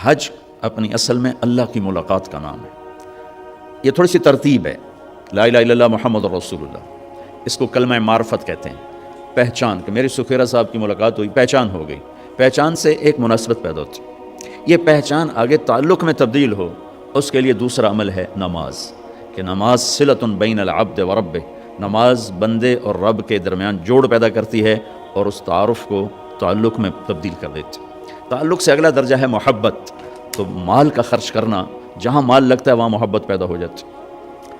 حج اپنی اصل میں اللہ کی ملاقات کا نام ہے. یہ تھوڑی سی ترتیب ہے. لا الہ الا اللہ محمد رسول اللہ، اس کو کلمہ معرفت کہتے ہیں. پہچان کہ میری سکھیرہ صاحب کی ملاقات ہوئی، پہچان ہو گئی. پہچان سے ایک مناسبت پیدا ہوتی. یہ پہچان آگے تعلق میں تبدیل ہو، اس کے لیے دوسرا عمل ہے نماز. کہ نماز صلۃ بین العبد و ربہ، نماز بندے اور رب کے درمیان جوڑ پیدا کرتی ہے اور اس تعارف کو تعلق میں تبدیل کر دیتی. تعلق سے اگلا درجہ ہے محبت. تو مال کا خرچ کرنا، جہاں مال لگتا ہے وہاں محبت پیدا ہو جاتی.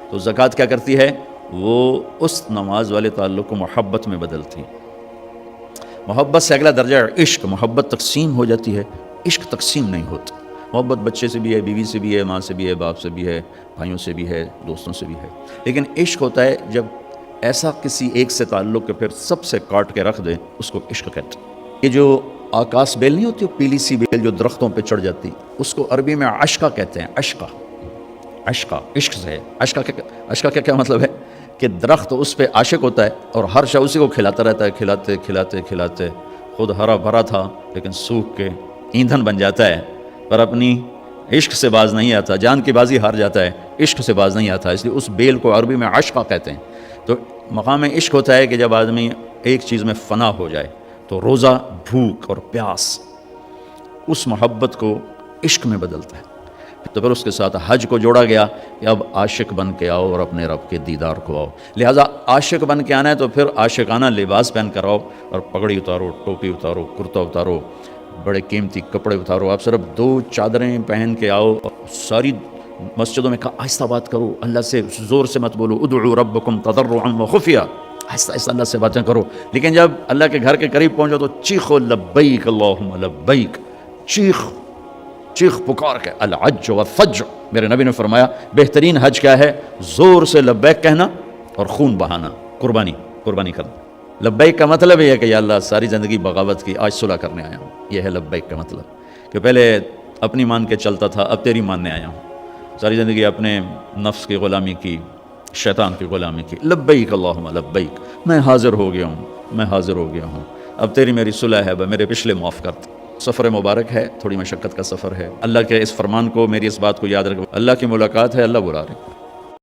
تو زکوٰۃ کیا کرتی ہے؟ وہ اس نماز والے تعلق کو محبت میں بدلتی. محبت سے اگلا درجہ عشق. محبت تقسیم ہو جاتی ہے، عشق تقسیم نہیں ہوتا. محبت بچے سے بھی ہے، بیوی سے بھی ہے، ماں سے بھی ہے، باپ سے بھی ہے، بھائیوں سے بھی ہے، دوستوں سے بھی ہے. لیکن عشق ہوتا ہے جب ایسا کسی ایک سے تعلق کے پھر سب سے کاٹ کے رکھ دیں، اس کو عشق کہتے ہیں. یہ جو آکاس بیل نہیں ہوتی، پیلی سی بیل جو درختوں پہ چڑھ جاتی، اس کو عربی میں عشقہ کہتے ہیں. عشقہ، عشقہ عشق سے ہے. عشقہ کا کیا مطلب ہے؟ کہ درخت اس پہ عاشق ہوتا ہے اور ہر شے اسی کو کھلاتا رہتا ہے. کھلاتے کھلاتے کھلاتے خود ہرا بھرا تھا لیکن سوکھ کے ایندھن بن جاتا ہے، پر اپنی عشق سے باز نہیں آتا. جان کی بازی ہار جاتا ہے، عشق سے باز نہیں آتا. اس لیے اس بیل کو عربی میں عشقہ کہتے ہیں. تو مقام عشق ہوتا ہے کہ جب آدمی ایک چیز میں فنا ہو جائے تو روزہ، بھوک اور پیاس اس محبت کو عشق میں بدلتا ہے. تو پھر اس کے ساتھ حج کو جوڑا گیا کہ اب عاشق بن کے آؤ اور اپنے رب کے دیدار کو آؤ. لہٰذا عاشق بن کے آنا ہے تو پھر عاشقانہ لباس پہن کر آؤ اور پگڑی اتارو، ٹوپی اتارو، کرتا اتارو، بڑے قیمتی کپڑے اتارو. آپ صرف 2 چادریں پہن کے آؤ. ساری مسجدوں میں کہا آہستہ بات کرو، اللہ سے زور سے مت بولو. ادعوا ربکم تضرعا وخفیہ، آہستہ آہستہ اللہ سے باتیں کرو. لیکن جب اللہ کے گھر کے قریب پہنچو تو چیخو لبیک اللہم لبیک، چیخ پکار کے. الحج والفجر، میرے نبی نے فرمایا بہترین حج کیا ہے؟ زور سے لبیک کہنا اور خون بہانا، قربانی کرنا. لبیک کا مطلب یہ ہے کہ یا اللہ ساری زندگی بغاوت کی، آج صلح کرنے آیا ہوں. یہ ہے لبیک کا مطلب، کہ پہلے اپنی مان کے چلتا تھا، اب تیری ماننے آیا ہوں. ساری زندگی اپنے نفس کی غلامی کی، شیطان کی غلامی کی. لبیک اللہم لبیک، میں حاضر ہو گیا ہوں، اب تیری میری صلح ہے، میرے پچھلے معاف کر. سفر مبارک ہے، تھوڑی مشقت کا سفر ہے. اللہ کے اس فرمان کو، میری اس بات کو یاد رکھو، اللہ کی ملاقات ہے، اللہ بلا رہے ہیں.